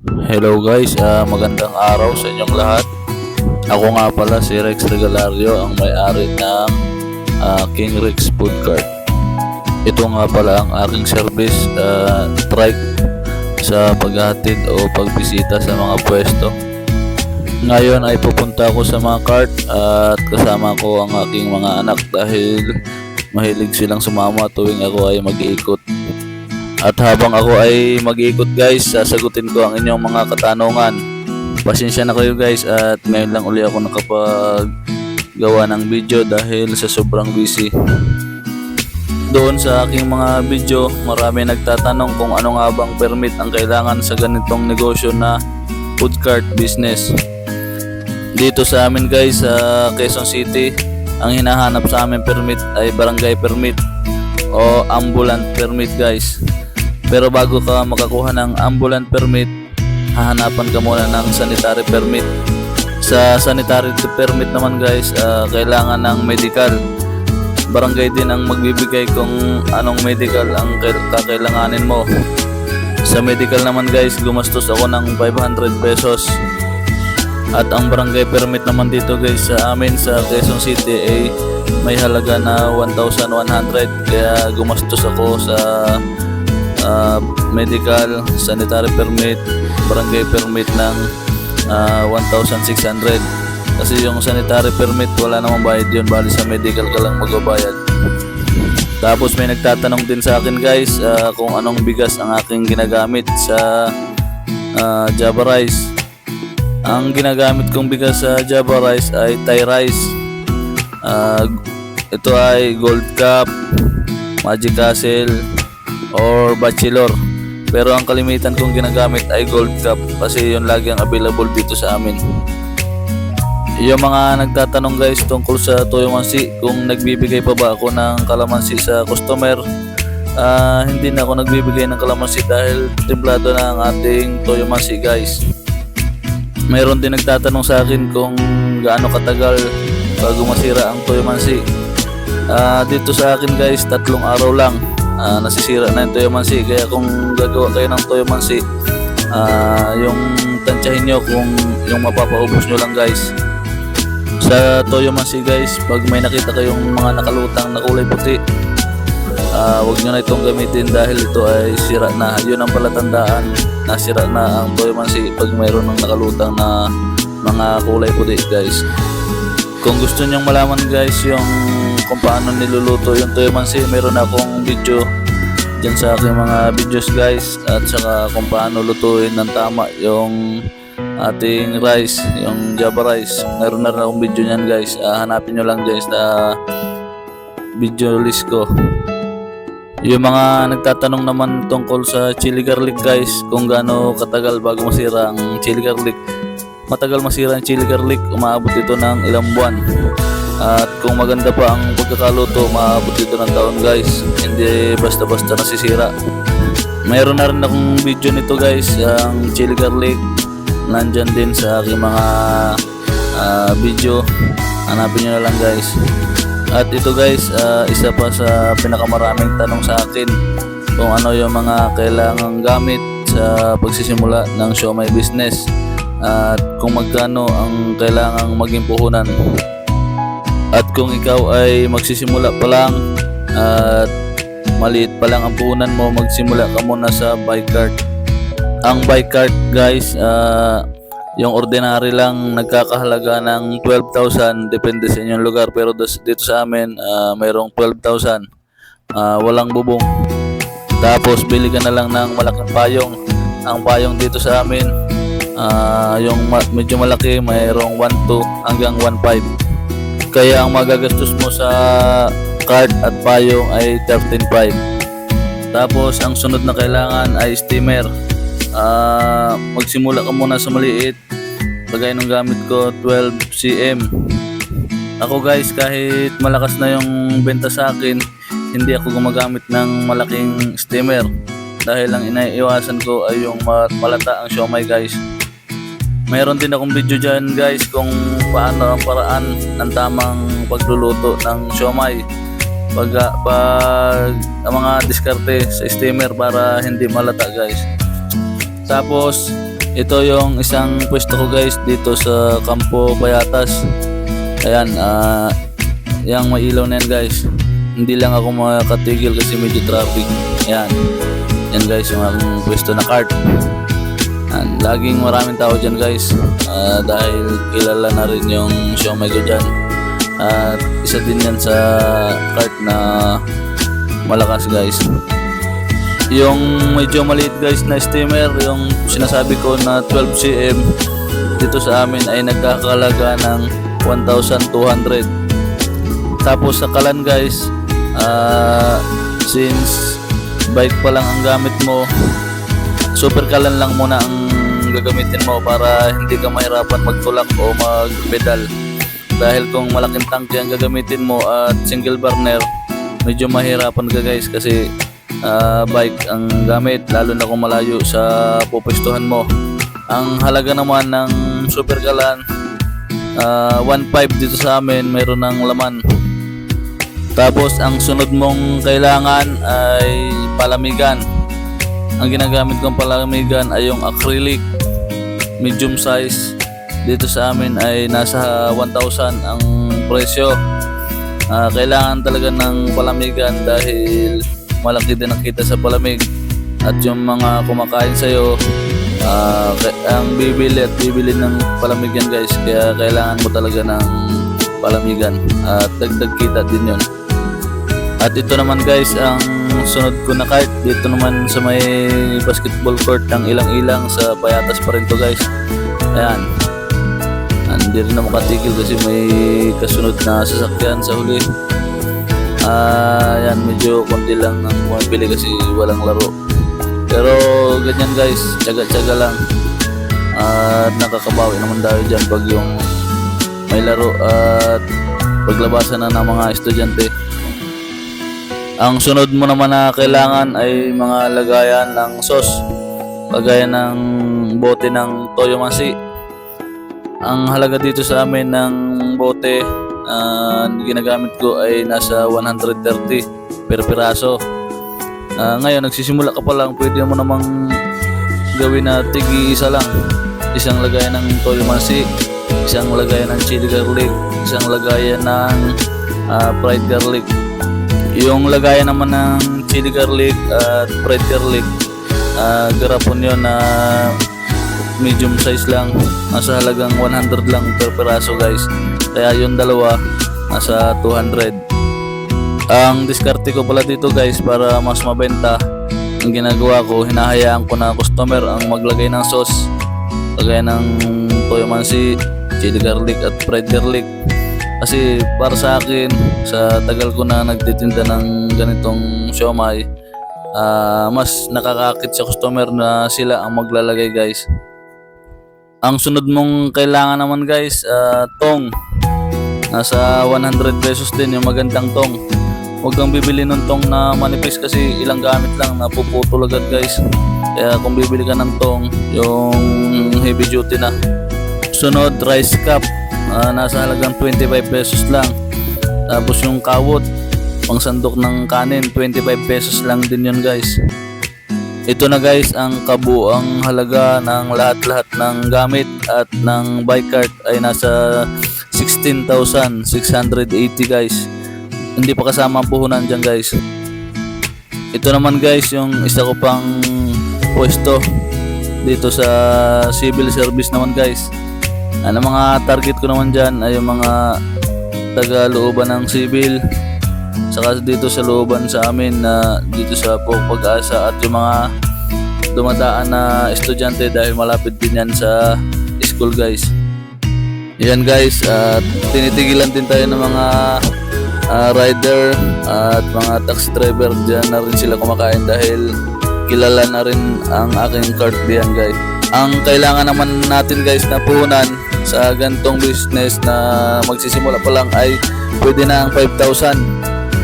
Hello guys, magandang araw sa inyong lahat. Ako nga pala si Rex Regalario, ang may-ari ng King Rex Food Cart. Ito nga pala ang aking service, trike sa paghahatid o pagbisita sa mga pwesto. Ngayon ay pupunta ako sa mga cart at kasama ko ang aking mga anak dahil mahilig silang sumama tuwing ako ay mag-iikot. At habang ako ay mag-iikot guys, sasagutin ko ang inyong mga katanungan. Pasensya na kayo guys at ngayon lang uli ako nakapagawa ng video dahil sa sobrang busy. Doon sa aking mga video, marami nagtatanong kung ano nga bang permit ang kailangan sa ganitong negosyo na food cart business. Dito sa amin guys sa Quezon City, ang hinahanap sa amin permit ay barangay permit o ambulant permit guys. Pero bago ka makakuha ng ambulant permit, hahanapan ka muna ng sanitary permit. Sa sanitary permit naman guys, kailangan ng medical. Barangay din ang magbibigay kung anong medical ang kakailanganin mo. Sa medical naman guys, gumastos ako ng 500 pesos. At ang barangay permit naman dito guys sa amin sa Quezon City ay may halaga na 1,100. Kaya gumastos ako sa medical, sanitary permit, barangay permit ng 1,600. Kasi yung sanitary permit wala namang bayad yun, bali sa medical ka lang magbabayad. Tapos may nagtatanong din sa akin guys kung anong bigas ang aking ginagamit sa Java Rice. Ang ginagamit kong bigas sa Java Rice ay Thai rice. Ito ay Gold Cup, Magic Castle or Bachelor. Pero ang kalimitan kong ginagamit ay Gold Cup kasi yun lagi ang available dito sa amin. Yung mga nagtatanong guys tungkol sa Toyo Mansi, kung nagbibigay pa ba ako ng kalamansi sa customer, hindi na ako nagbibigay ng kalamansi dahil timplado na ang ating Toyo Mansi guys. Mayroon din nagtatanong sa akin kung gaano katagal bago masira ang Toyo Mansi. Dito sa akin guys, 3 araw lang nasisira na yung Toyo Mansi. Kaya kung gagawa kayo ng Toyo Mansi, yung tansyahin nyo kung yung mapapaubos nyo lang guys. Sa Toyo Mansi guys, pag may nakita kayong mga nakalutang na kulay puti, huwag nyo na itong gamitin dahil ito ay sira na. Yun ang palatandaan na sira na ang Toyo Mansi pag mayroon ng nakalutang na mga kulay puti guys. Kung gusto nyong malaman guys yung kung paano niluluto yung Toyo Mansi, meron akong video dyan sa aking mga videos guys, at saka kung paano lutuin ng tama yung ating rice, yung Java Rice. Meron na rin akong video nyan guys, hanapin nyo lang guys sa video list ko. Yung mga nagtatanong naman tungkol sa chili garlic guys, kung gaano katagal bago masira ang chili garlic. Matagal masira ang chili garlic, umaabot ito ng ilang buwan. At kung maganda pa ang pagkakaluto, umaabot ito ng taon guys. Hindi basta-basta nasisira. Mayroon na rin akong video nito guys, ang chili garlic. Nandyan din sa aking mga video. Hanapin nyo na lang guys. At ito guys, isa pa sa pinakamaraming tanong sa akin, kung ano yung mga kailangang gamit sa pagsisimula ng siomai business at kung magkano ang kailangang maging puhunan. At kung ikaw ay magsisimula pa lang at maliit pa lang ang puhunan mo, magsimula ka muna sa bike cart. Ang bike cart guys, yung ordinary lang nagkakahalaga ng 12,000, depende sa inyong lugar. Pero dito sa amin, mayroong 12,000, walang bubong. Tapos bili ka na lang ng malaking payong. Ang payong dito sa amin, yung medyo malaki, mayroong 1.2 hanggang 1.5. Kaya ang magagastos mo sa cart at payong ay 13.5. Tapos ang sunod na kailangan ay steamer. Magsimula ka muna sa maliit. Lagay ng gamit ko 12 cm. Ako guys, kahit malakas na yung benta sa akin, hindi ako gumagamit ng malaking steamer dahil ang inaiiwasan ko ay yung malata ang siomai guys. Mayroon din akong video dyan guys kung paano ang paraan ng tamang pagluluto ng siomai. Pag ang mga diskarte sa steamer para hindi malata guys. Tapos Ito yung isang pwesto ko guys dito sa Campo Payatas. Ayan, yung may ilaw na yan guys. Hindi lang ako makatigil kasi medyo traffic. Ayan, yan guys yung aking pwesto na cart. And laging maraming tao dyan guys, dahil kilala na rin yung siomay ko dyan. At isa din yan sa cart na malakas guys. Yung medyo maliit guys na steamer, yung sinasabi ko na 12 cm, dito sa amin ay nagkakalaga ng 1,200. Tapos sa kalan guys, since bike pa lang ang gamit mo, super kalan lang muna ang gagamitin mo para hindi ka mahirapan magtulak o magpedal. Dahil kung malaking tangke ang gagamitin mo at single burner, medyo mahirapan ka guys kasi bike ang gamit, lalo na kung malayo sa pupwestuhan mo. Ang halaga naman ng super kalan, 1.5 dito sa amin, mayroon ng laman. Tapos ang sunod mong kailangan ay palamigan. Ang ginagamit kong palamigan ay yung acrylic, medium size. Dito sa amin ay nasa 1,000 ang presyo. Kailangan talaga ng palamigan dahil malaki din ang kita sa palamig. At yung mga kumakain sa'yo, ang bibili ng palamigan guys. Kaya kailangan mo talaga ng palamigan at dagdag kita din yun. At ito naman guys ang sunod ko na cart. Dito naman sa may basketball court ng ilang-ilang sa Payatas pa rin to guys. Ayan, hindi rin na makatigil kasi may kasunod na sasakyan sa huli. Ayan, medyo konti lang ang bumibili kasi walang laro. Pero ganyan guys, tsaga-tsaga lang. At nakakabawi naman tayo dyan pag yung may laro at paglabasan na ng mga estudyante. Ang sunod mo naman na kailangan ay mga lagayan ng sauce, lagayan ng bote ng Toyo Mansi. Ang halaga dito sa amin ng bote ginagamit ko ay nasa 130 per piraso. Ngayon nagsisimula ka pa lang, pwede mo namang gawin na tigi-isa lang. Isang lagayan ng Toyo Mansi, isang lagayan ng chili garlic, isang lagayan ng fried garlic. Yung lagayan naman ng chili garlic at fried garlic, garapon yun na medium size lang, nasa halagang 100 lang per peraso guys. Kaya yung dalawa nasa 200. Ang diskarte ko pala dito guys para mas mabenta, ang ginagawa ko, hinahayaan ko na customer ang maglagay ng sauce, lagay ng Toyo Mansi, chili garlic at fried garlic. Kasi para sa akin, sa tagal ko na nagtitinda ng ganitong siomay, mas nakakaakit sa customer na sila ang maglalagay guys. Ang sunod mong kailangan naman guys, tong. Nasa 100 pesos din yung magandang tong. Huwag kang bibili ng tong na manipis kasi ilang gamit lang, napuputol agad guys. Kaya kung bibili ka ng tong, yung heavy duty na. Sunod, rice cup. Nasa halagang 25 pesos lang. Tapos yung kawot, pang sandok ng kanin, 25 pesos lang din yun guys. Ito na guys ang kabuang halaga ng lahat-lahat ng gamit at ng bike cart ay nasa 16,680 guys. Hindi pa kasama ang puhunan dyan guys. Ito naman guys yung isa ko pang pwesto dito sa civil service naman guys. Ang mga target ko naman dyan ay yung mga taga-looban ng civil, saka dito sa looban sa amin na dito sa Pag-asa, at yung mga dumadaan na estudyante dahil malapit din yan sa school guys. Yan guys, at tinitigilan din tayo ng mga rider at mga taxi driver. Diyan na rin sila kumakain dahil kilala na rin ang aking cart diyan guys. Ang kailangan naman natin guys na puhunan sa gantong business na magsisimula pa lang ay pwede na ang 5,000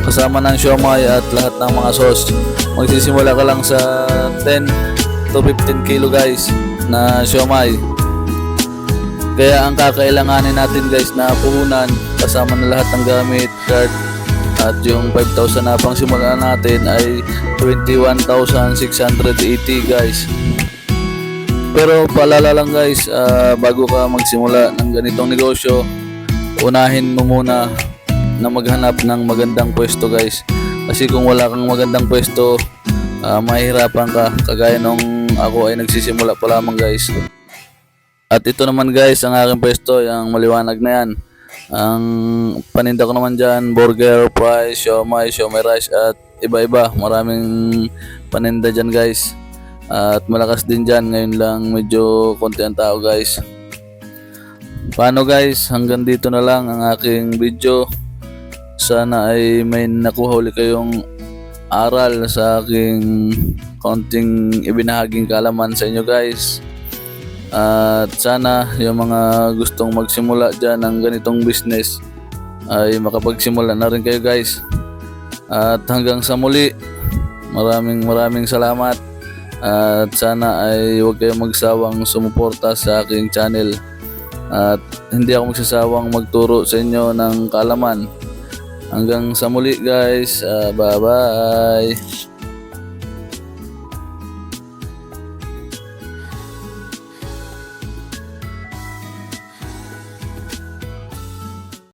kasama ng siomay at lahat ng mga sauce. Magsisimula ka lang sa 10 to 15 kilo guys na siomay. Kaya ang kakailanganin natin guys na puhunan kasama na lahat ng gamit, cart at yung 5,000 na pang simula natin ay 21,680 guys. Pero paalala lang guys, bago ka magsimula ng ganitong negosyo, unahin mo muna na maghanap ng magandang pwesto guys. Kasi kung wala kang magandang pwesto, mahihirapan ka kagaya nung ako ay nagsisimula pa lamang guys. At ito naman guys ang aking pwesto, yung maliwanag na yan. Ang paninda ko naman dyan, burger, fries, siomai rice at iba-iba. Maraming paninda dyan guys. At malakas din dyan, ngayon lang medyo konti ang tao guys. Paano guys, hanggang dito na lang ang aking video. Sana ay may nakuha ulit kayong aral sa aking konting ibinahaging kaalaman sa inyo guys. At sana yung mga gustong magsimula dyan ng ganitong business ay makapagsimula na rin kayo guys. At hanggang sa muli, maraming salamat. At sana ay huwag kayong magsawang sumuporta sa aking channel. At hindi ako magsasawang magturo sa inyo ng kaalaman. Hanggang sa muli guys. Bye bye.